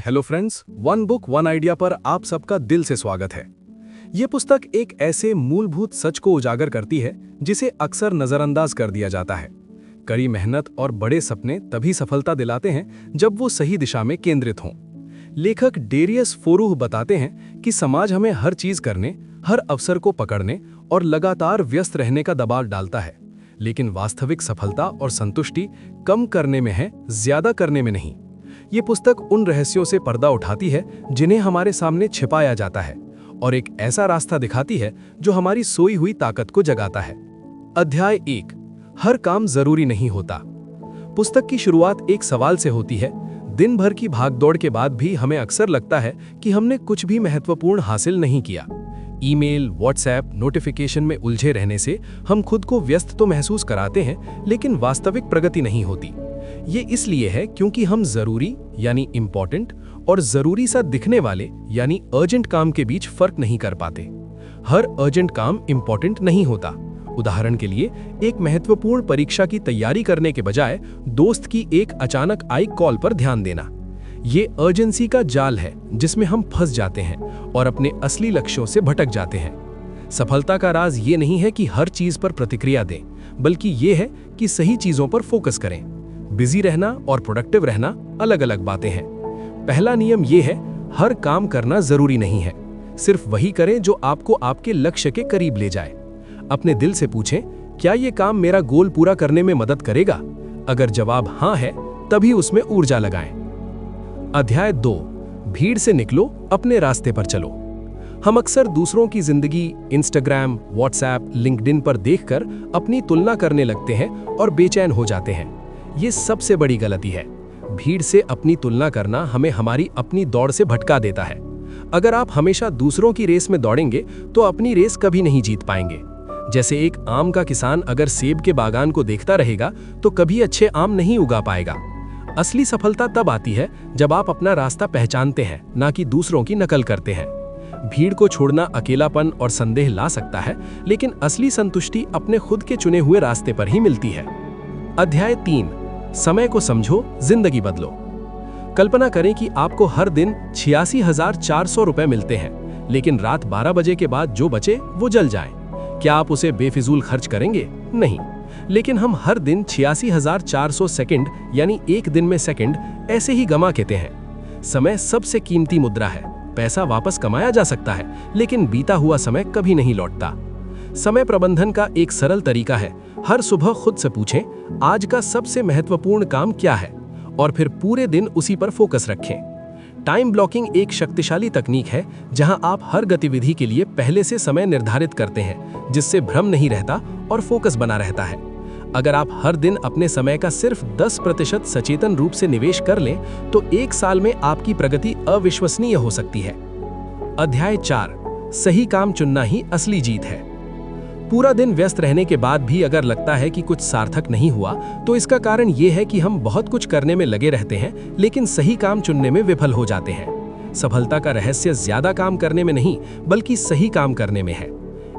Hello friends, one book one idea पर आप सबका दिल से स्वागत है। ये पुस्तक एक ऐसे मूलभूत सच को उजागर करती है जिसे अक्सर नजरअंदाज कर दिया जाता है। कड़ी मेहनत और बड़े सपने तभी सफलता दिलाते हैं जब वो सही दिशा में केंद्रित हों। लेखक डेरियस फोरूह बताते हैं कि समाज हमें हर चीज करने, हर अवसर को पकड़ने और लगातार व्यस्त रहने का दबाव डालता है, लेकिन वास्तविक सफलता और संतुष्टि कम करने में है, ज्यादा करने में नहीं। ये पुस्तक उन रहस्यों से पर्दा उठाती है जिन्हें हमारे सामने छिपाया जाता है और एक ऐसा रास्ता दिखाती है जो हमारी सोई हुई ताकत को जगाता है। अध्याय 1, हर काम जरूरी नहीं होता। पुस्तक की शुरुआत एक सवाल से होती है। दिन भर की भागदौड़ के बाद भी हमें अक्सर लगता है कि हमने कुछ भी महत्वपूर्ण हासिल नहीं किया। ईमेल, व्हाट्सएप, नोटिफिकेशन में उलझे रहने से हम खुद को व्यस्त तो महसूस कराते हैं, लेकिन वास्तविक प्रगति नहीं होती। ये इसलिए है क्योंकि हम जरूरी यानी इम्पोर्टेंट और जरूरी सा दिखने वाले यानी अर्जेंट काम के बीच फर्क नहीं कर पाते। हर अर्जेंट काम इम्पोर्टेंट नहीं होता। उदाहरण के लिए, एक महत्वपूर्ण परीक्षा की तैयारी करने के बजाय दोस्त की एक अचानक आई कॉल पर ध्यान देना। ये अर्जेंसी का जाल है जिसमें हम फंस जाते हैं और अपने असली लक्ष्यों से भटक जाते हैं। सफलता का राज ये नहीं है कि हर चीज पर प्रतिक्रिया दें, बल्कि ये है कि सही चीजों पर फोकस करें। बिजी रहना और प्रोडक्टिव रहना अलग अलग बातें हैं। पहला नियम यह है, हर काम करना जरूरी नहीं है। सिर्फ वही करें जो आपको आपके लक्ष्य के करीब ले जाए। अपने दिल से पूछें, क्या यह काम मेरा गोल पूरा करने में मदद करेगा? अगर जवाब हाँ है, तभी उसमें ऊर्जा लगाएं। अध्याय 2, भीड़ से निकलो, अपने रास्ते पर चलो। हम अक्सर दूसरों की जिंदगी इंस्टाग्राम, व्हाट्सएप, लिंक्डइन पर देखकर अपनी तुलना करने लगते हैं और बेचैन हो जाते हैं। ये सबसे बड़ी गलती है। भीड़ से अपनी तुलना करना हमें हमारी अपनी दौड़ से भटका देता है। अगर आप हमेशा दूसरों की रेस में दौड़ेंगे तो अपनी रेस कभी नहीं जीत पाएंगे। जैसे एक आम का किसान अगर सेब के बागान को देखता रहेगा तो कभी अच्छे आम नहीं उगा पाएगा। असली सफलता तब आती है जब आप अपना रास्ता पहचानते हैं, ना कि दूसरों की नकल करते हैं। भीड़ को छोड़ना अकेलापन और संदेह ला सकता है, लेकिन असली संतुष्टि अपने खुद के चुने हुए रास्ते पर ही मिलती है। अध्याय 3, समय को समझो, जिंदगी बदलो। कल्पना करें कि आपको हर दिन 86,400 रुपए मिलते हैं, लेकिन रात 12 बजे के बाद जो बचे वो जल जाएं। क्या आप उसे बेफिजूल खर्च करेंगे? नहीं। लेकिन हम हर दिन 86,400 सेकंड यानी एक दिन में सेकंड ऐसे ही गमा देते हैं। समय सबसे कीमती मुद्रा है। पैसा वापस कमाया जा सकता है, लेकिन बीता हुआ समय कभी नहीं लौटता। समय प्रबंधन का एक सरल तरीका है, हर सुबह खुद से पूछें, आज का सबसे महत्वपूर्ण काम क्या है, और फिर पूरे दिन उसी पर फोकस रखें। टाइम ब्लॉकिंग एक शक्तिशाली तकनीक है जहां आप हर गतिविधि के लिए पहले से समय निर्धारित करते हैं, जिससे भ्रम नहीं रहता और फोकस बना रहता है। अगर आप हर दिन अपने समय का सिर्फ 10% सचेतन रूप से निवेश कर लें, तो एक साल में आपकी प्रगति अविश्वसनीय हो सकती है। अध्याय 4, सही काम चुनना ही असली जीत है। पूरा दिन व्यस्त रहने के बाद भी अगर लगता है कि कुछ सार्थक नहीं हुआ, तो इसका कारण ये है कि हम बहुत कुछ करने में लगे रहते हैं, लेकिन सही काम चुनने में विफल हो जाते हैं। सफलता का रहस्य ज्यादा काम करने में नहीं, बल्कि सही काम करने में है।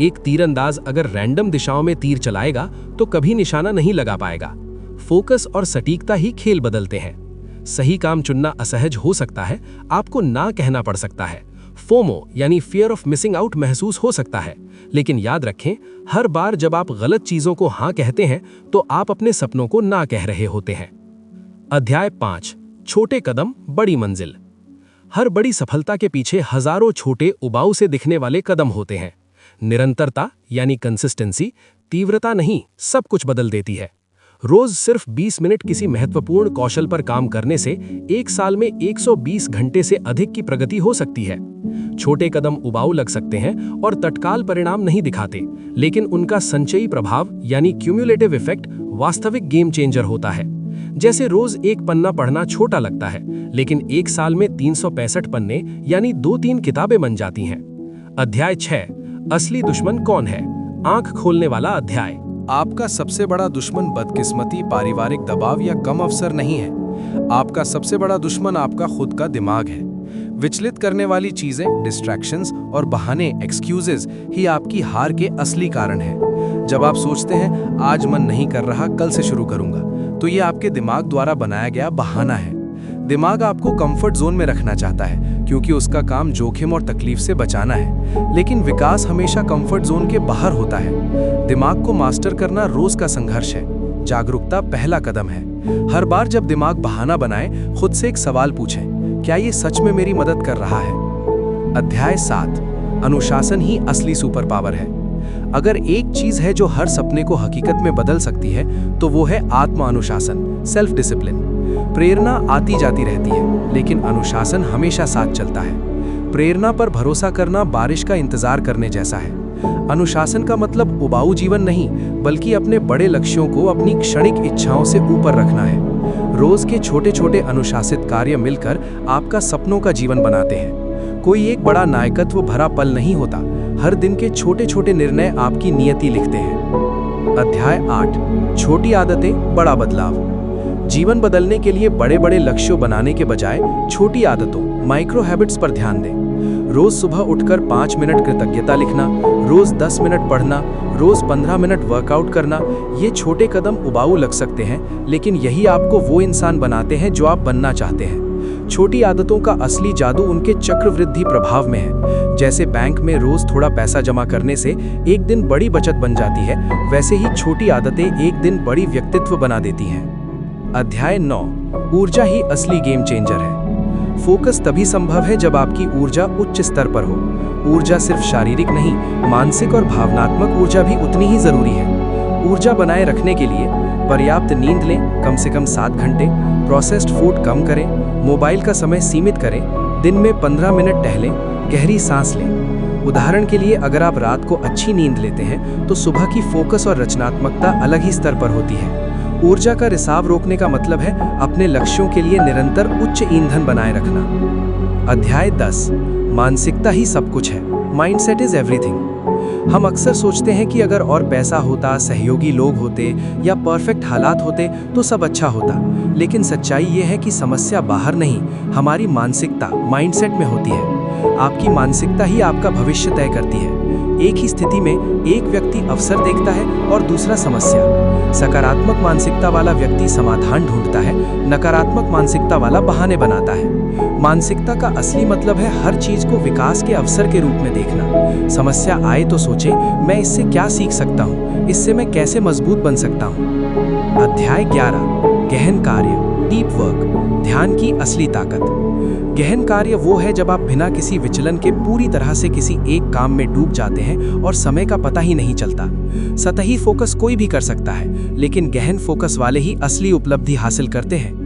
एक तीरंदाज अगर रैंडम दिशाओं में तीर चलाएगा तो कभी निशाना नहीं लगा पाएगा। फोकस और सटीकता ही खेल बदलते हैं। सही काम चुनना असहज हो सकता है, आपको ना कहना पड़ सकता है, फोमो यानी फियर ऑफ मिसिंग आउट महसूस हो सकता है, लेकिन याद रखें, हर बार जब आप गलत चीजों को हाँ कहते हैं तो आप अपने सपनों को ना कह रहे होते हैं। अध्याय 5, छोटे कदम बड़ी मंजिल। हर बड़ी सफलता के पीछे हजारों छोटे उबाऊ से दिखने वाले कदम होते हैं। निरंतरता यानी कंसिस्टेंसी, तीव्रता नहीं, सब कुछ बदल देती है। रोज सिर्फ 20 मिनट किसी महत्वपूर्ण कौशल पर काम करने से एक साल में 120 घंटे से अधिक की प्रगति हो सकती है। छोटे कदम उबाऊ लग सकते हैं और तत्काल परिणाम नहीं दिखाते, लेकिन उनका संचयी प्रभाव यानी क्यूमुलेटिव इफेक्ट वास्तविक गेम चेंजर होता है। जैसे रोज एक पन्ना पढ़ना छोटा लगता है, लेकिन एक साल में 365 पन्ने यानी 2-3 किताबें बन जाती हैं। अध्याय 6, असली दुश्मन कौन है? आंख खोलने वाला अध्याय। आपका सबसे बड़ा दुश्मन बदकिस्मती, पारिवारिक दबाव या कम अवसर नहीं है। आपका सबसे बड़ा दुश्मन आपका खुद का दिमाग है। विचलित करने वाली चीजें, डिस्ट्रैक्शंस और बहाने, एक्सक्यूजेस ही आपकी हार के असली कारण हैं। जब आप सोचते हैं आज मन नहीं कर रहा, कल से शुरू करूंगा, तो ये आपके दिमाग द्वारा बनाया गया बहाना है। दिमाग आपको कंफर्ट जोन में रखना चाहता है क्योंकि उसका काम जोखिम और तकलीफ से बचाना है, लेकिन विकास हमेशा कंफर्ट जोन के बाहर होता है। दिमाग को मास्टर करना रोज का संघर्ष है। जागरूकता पहला कदम है। हर बार जब दिमाग बहाना बनाए, खुद से एक सवाल पूछें, क्या ये सच में मेरी मदद कर रहा है? अध्याय 7, अनुशासन ही असली सुपर पावर है। अगर एक चीज है जो हर सपने को हकीकत में बदल सकती है तो वो है आत्म अनुशासन, सेल्फ डिसिप्लिन। प्रेरणा आती जाती रहती है, लेकिन अनुशासन हमेशा साथ चलता है। प्रेरणा पर भरोसा करना बारिश का इंतजार करने जैसा है। अनुशासन का मतलब उबाऊ जीवन नहीं, बल्कि अपने बड़े लक्ष्यों को अपनी क्षणिक इच्छाओं से ऊपर रखना है। रोज के छोटे छोटे अनुशासित कार्य मिलकर आपका सपनों का जीवन बनाते हैं। कोई एक बड़ा नायकत्व भरा पल नहीं होता, हर दिन के छोटे छोटे निर्णय आपकी नियति लिखते हैं। अध्याय 8, छोटी आदतें बड़ा बदलाव। जीवन बदलने के लिए बड़े बड़े लक्ष्यों बनाने के बजाय छोटी आदतों, माइक्रो हैबिट्स पर ध्यान दें। रोज सुबह उठकर 5 मिनट कृतज्ञता लिखना, रोज 10 मिनट पढ़ना, रोज 15 मिनट वर्कआउट करना। ये छोटे कदम उबाऊ लग सकते हैं, लेकिन यही आपको वो इंसान बनाते हैं जो आप बनना चाहते हैं। छोटी आदतों का असली जादू उनके चक्रवृद्धि प्रभाव में है। जैसे बैंक में रोज थोड़ा पैसा जमा करने से एक दिन बड़ी बचत बन जाती है, वैसे ही छोटी आदतें एक दिन बड़ी व्यक्तित्व बना देती हैं। अध्याय 9, ऊर्जा ही असली गेम चेंजर है। फोकस तभी संभव है जब आपकी ऊर्जा उच्च स्तर पर हो। ऊर्जा सिर्फ शारीरिक नहीं, मानसिक और भावनात्मक ऊर्जा भी उतनी ही जरूरी है। ऊर्जा बनाए रखने के लिए पर्याप्त नींद लें, कम से कम 7 घंटे, प्रोसेस्ड फूड कम करें, मोबाइल का समय सीमित करें, दिन में 15 मिनट टहलें, गहरी सांस लें। उदाहरण के लिए, अगर आप रात को अच्छी नींद लेते हैं तो सुबह की फोकस और रचनात्मकता अलग ही स्तर पर होती है। ऊर्जा का रिसाव रोकने का मतलब है अपने लक्ष्यों के लिए निरंतर उच्च ईंधन बनाए रखना। अध्याय 10, मानसिकता ही सब कुछ है। Mindset is everything. हम अक्सर सोचते हैं कि अगर और पैसा होता, सहयोगी लोग होते या परफेक्ट हालात होते तो सब अच्छा होता, लेकिन सच्चाई ये है कि समस्या बाहर नहीं, हमारी मानसिकता, माइंडसेट में होती है। आपकी मानसिकता ही आपका भविष्य तय करती है। एक ही स्थिति में एक व्यक्ति अवसर देखता है और दूसरा समस्या। सकारात्मक मानसिकता वाला व्यक्ति समाधान ढूंढता है, नकारात्मक मानसिकता वाला बहाने बनाता है। मानसिकता का असली मतलब है हर चीज को विकास के अवसर के रूप में देखना। समस्या आए तो सोचें, मैं इससे क्या सीख सकता हूँ, इससे मैं कैसे मजबूत बन सकता हूँ। अध्याय 11, गहन कार्य, डीप वर्क, ध्यान की असली ताकत। गहन कार्य वो है जब आप बिना किसी विचलन के पूरी तरह से किसी एक काम में डूब जाते हैं और समय का पता ही नहीं चलता। सतही फोकस कोई भी कर सकता है, लेकिन गहन फोकस वाले ही असली उपलब्धि हासिल करते हैं।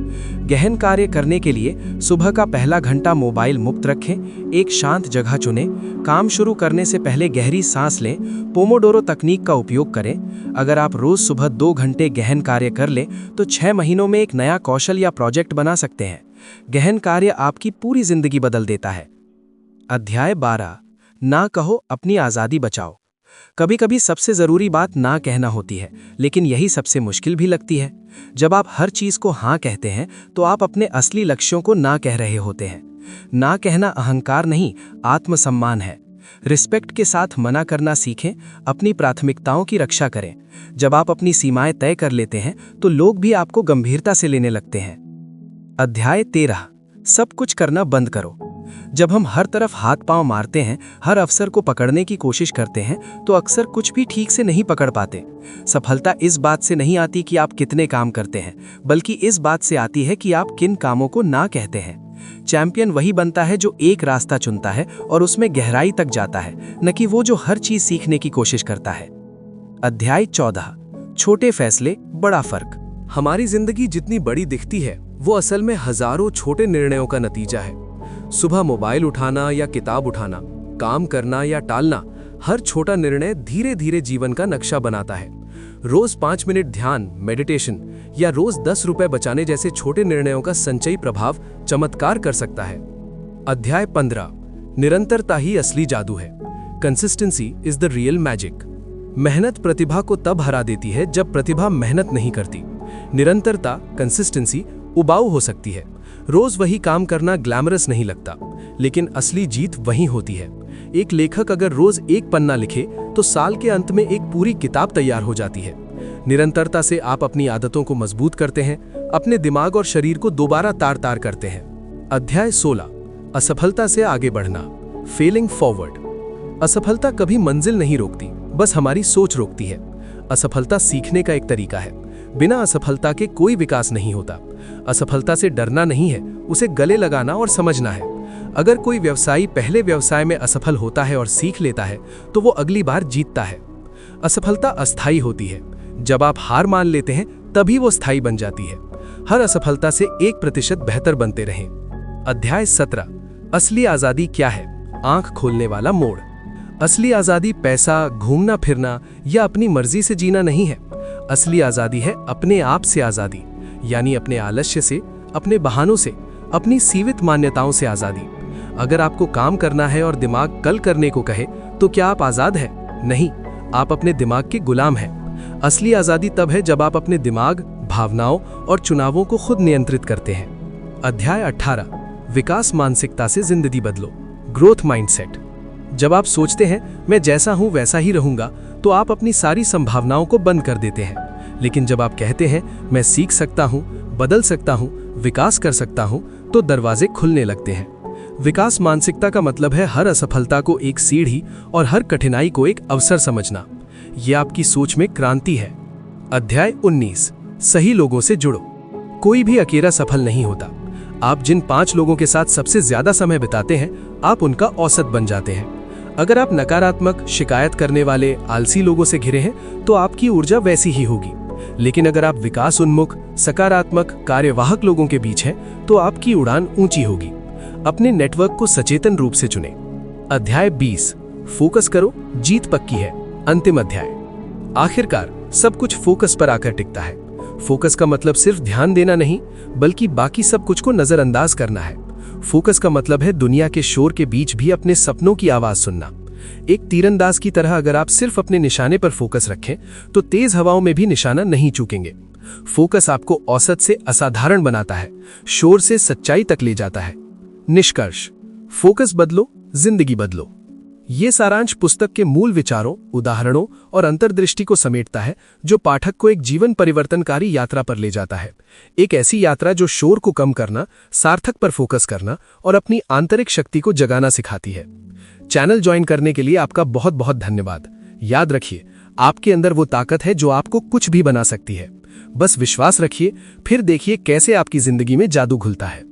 गहन कार्य करने के लिए सुबह का पहला घंटा मोबाइल मुक्त रखें, एक शांत जगह चुनें, काम शुरू करने से पहले गहरी सांस लें, पोमोडोरो तकनीक का उपयोग करें। अगर आप रोज सुबह 2 घंटे गहन कार्य कर लें तो 6 महीनों में एक नया कौशल या प्रोजेक्ट बना सकते हैं। गहन कार्य आपकी पूरी जिंदगी बदल देता है। अध्याय 12, ना कहो, अपनी आज़ादी बचाओ। कभी कभी सबसे ज़रूरी बात ना कहना होती है, लेकिन यही सबसे मुश्किल भी लगती है। जब आप हर चीज़ को हाँ कहते हैं तो आप अपने असली लक्ष्यों को ना कह रहे होते हैं। ना कहना अहंकार नहीं, आत्मसम्मान है। रिस्पेक्ट के साथ मना करना सीखें, अपनी प्राथमिकताओं की रक्षा करें। जब आप अपनी सीमाएं तय कर लेते हैं तो लोग भी आपको गंभीरता से लेने लगते हैं। अध्याय 13, सब कुछ करना बंद करो। जब हम हर तरफ हाथ पांव मारते हैं, हर अवसर को पकड़ने की कोशिश करते हैं, तो अक्सर कुछ भी ठीक से नहीं पकड़ पाते। सफलता इस बात से नहीं आती कि आप कितने काम करते हैं, बल्कि इस बात से आती है कि आप किन कामों को ना कहते हैं। चैंपियन वही बनता है जो एक रास्ता चुनता है और उसमें गहराई तक जाता है, न कि वो जो हर चीज सीखने की कोशिश करता है। अध्याय 14, छोटे फैसले, बड़ा फर्क। हमारी जिंदगी जितनी बड़ी दिखती है वो असल में हजारों छोटे निर्णयों का नतीजा है। सुबह मोबाइल उठाना या किताब उठाना, काम करना या टालना, हर छोटा निर्णय धीरे धीरे जीवन का नक्शा बनाता है। रोज 5 मिनट ध्यान, मेडिटेशन या रोज 10 रुपए बचाने जैसे छोटे निर्णयों का संचयी प्रभाव चमत्कार कर सकता है। अध्याय 15, निरंतरता ही असली जादू है। Consistency is the real magic. मेहनत प्रतिभा को तब हरा देती है जब प्रतिभा मेहनत नहीं करती। निरंतरता, कंसिस्टेंसी उबाऊ हो सकती है। रोज वही काम करना ग्लैमरस नहीं लगता, लेकिन असली जीत वहीं होती है। एक लेखक अगर रोज एक पन्ना लिखे तो साल के अंत में एक पूरी किताब तैयार हो जाती है। निरंतरता से आप अपनी आदतों को मजबूत करते हैं, अपने दिमाग और शरीर को दोबारा तार तार करते हैं। अध्याय 16, असफलता से आगे बढ़ना, फेलिंग फॉरवर्ड। असफलता कभी मंजिल नहीं रोकती, बस हमारी सोच रोकती है। असफलता सीखने का एक तरीका है। बिना असफलता के कोई विकास नहीं होता। असफलता से डरना नहीं है, उसे गले लगाना और समझना है। अगर कोई व्यवसायी पहले व्यवसाय में असफल होता है और सीख लेता है तो वो अगली बार जीतता है। असफलता अस्थायी होती है। जब आप हार मान लेते हैं तभी वो स्थायी बन जाती है। हर असफलता से 1% बेहतर बनते रहें। अध्याय 17, असली आजादी क्या है, आंख खोलने वाला मोड़। असली आजादी पैसा, घूमना फिरना या अपनी मर्जी से जीना नहीं है। असली आजादी है अपने आप से आजादी, यानी अपने आलस्य से, अपने बहानों से, अपनी सीमित मान्यताओं से आजादी। अगर आपको काम करना है और दिमाग कल करने को कहे तो क्या आप आजाद हैं? नहीं, आप अपने दिमाग के गुलाम हैं। असली आजादी तब है जब आप अपने दिमाग, भावनाओं और चुनावों को खुद नियंत्रित करते हैं। अध्याय 18, विकास मानसिकता से जिंदगी बदलो, ग्रोथ माइंडसेट। जब आप सोचते हैं मैं जैसा हूं वैसा ही रहूंगा तो आप अपनी सारी संभावनाओं को बंद कर देते हैं। लेकिन जब आप कहते हैं मैं सीख सकता हूं, बदल सकता हूं, विकास कर सकता हूं, तो दरवाजे खुलने लगते हैं। विकास मानसिकता का मतलब है हर असफलता को एक सीढ़ी और हर कठिनाई को एक अवसर समझना। यह आपकी सोच में क्रांति है। अध्याय 19, सही लोगों से जुड़ो। कोई भी अकेला सफल नहीं होता। आप जिन 5 लोगों के साथ सबसे ज्यादा समय बिताते हैं आप उनका औसत बन जाते हैं। अगर आप नकारात्मक, शिकायत करने वाले, आलसी लोगों से घिरे हैं तो आपकी ऊर्जा वैसी ही होगी। लेकिन अगर आप विकास उन्मुख, सकारात्मक, कार्यवाहक लोगों के बीच हैं तो आपकी उड़ान ऊंची होगी। अपने नेटवर्क को सचेतन रूप से चुनें। अध्याय 20, फोकस करो, जीत पक्की है। अंतिम अध्याय। आखिरकार सब कुछ फोकस पर आकर टिकता है। फोकस का मतलब सिर्फ ध्यान देना नहीं, बल्कि बाकी सब कुछ को नजरअंदाज करना है। फोकस का मतलब है दुनिया के शोर के बीच भी अपने सपनों की आवाज सुनना। एक तीरंदाज की तरह अगर आप सिर्फ अपने निशाने पर फोकस रखें तो तेज हवाओं में भी निशाना नहीं चूकेंगे। फोकस आपको औसत से असाधारण बनाता है, शोर से सच्चाई तक ले जाता है। निष्कर्ष, फोकस बदलो, जिंदगी बदलो। ये सारांश पुस्तक के मूल विचारों, उदाहरणों और अंतर्दृष्टि को समेटता है जो पाठक को एक जीवन परिवर्तनकारी यात्रा पर ले जाता है। एक ऐसी यात्रा जो शोर को कम करना, सार्थक पर फोकस करना और अपनी आंतरिक शक्ति को जगाना सिखाती है। चैनल ज्वाइन करने के लिए आपका बहुत बहुत धन्यवाद। याद रखिए, आपके अंदर वो ताकत है जो आपको कुछ भी बना सकती है। बस विश्वास रखिए, फिर देखिए कैसे आपकी जिंदगी में जादू घुलता है।